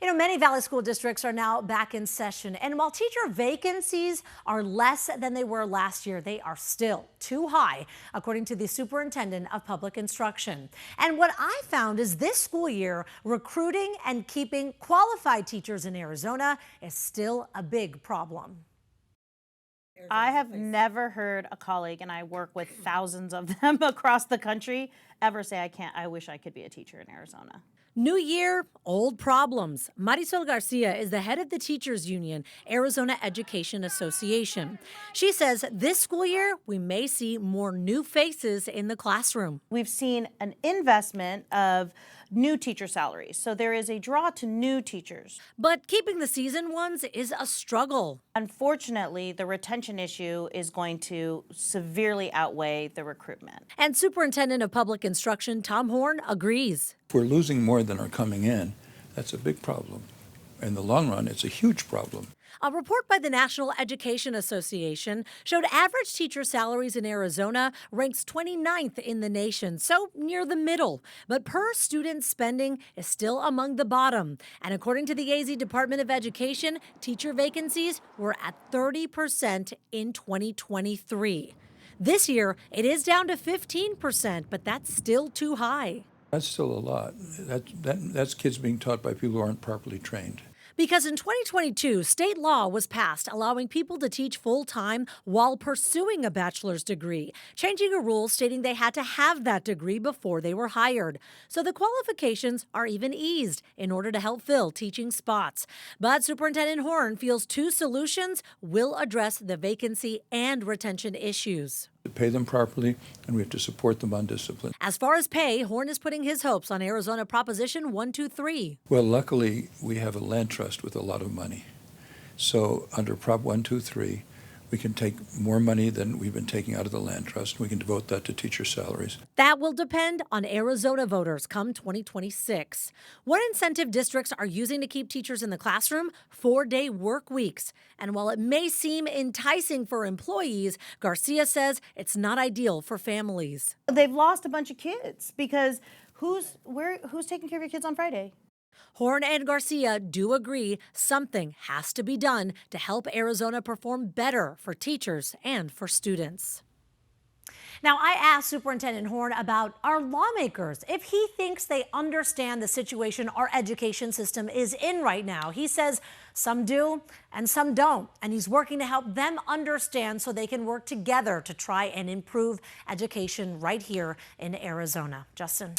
Many Valley School districts are now back in session. And while teacher vacancies are less than they were last year, they are still too high, according to the Superintendent of Public Instruction. And what I found is this school year, recruiting and keeping qualified teachers in Arizona is still a big problem. I have never heard a colleague, and I work with thousands of them across the country, ever say, I wish I could be a teacher in Arizona. New year, old problems. Marisol Garcia is the head of the Teachers Union, Arizona Education Association. She says this school year, we may see more new faces in the classroom. We've seen an investment of new teacher salaries, so there is a draw to new teachers. But keeping the seasoned ones is a struggle. Unfortunately, the retention issue is going to severely outweigh the recruitment. And Superintendent of Public Instruction Tom Horn agrees. If we're losing more than are coming in, that's a big problem. In the long run, it's a huge problem. A report by the National Education Association showed average teacher salaries in Arizona ranks 29th in the nation, so near the middle. But per student spending is still among the bottom. And according to the AZ Department of Education, teacher vacancies were at 30% in 2023. This year, it is down to 15%, but that's still too high. That's still a lot. That's kids being taught by people who aren't properly trained. Because in 2022, state law was passed allowing people to teach full-time while pursuing a bachelor's degree, changing a rule stating they had to have that degree before they were hired. So the qualifications are even eased in order to help fill teaching spots. But Superintendent Horn feels two solutions will address the vacancy and retention issues. To pay them properly, and we have to support them on discipline. As far as pay, Horn is putting his hopes on Arizona Proposition 123. Well, luckily, we have a land trust with a lot of money. So under Prop 123, we can take more money than we've been taking out of the land trust. We can devote that to teacher salaries. That will depend on Arizona voters come 2026. One incentive districts are using to keep teachers in the classroom, 4-day work weeks. And while it may seem enticing for employees, Garcia says it's not ideal for families. They've lost a bunch of kids because who's taking care of your kids on Friday? Horn and Garcia do agree something has to be done to help Arizona perform better for teachers and for students. Now, I asked Superintendent Horn about our lawmakers, if he thinks they understand the situation our education system is in right now. He says some do and some don't, and he's working to help them understand so they can work together to try and improve education right here in Arizona. Justin.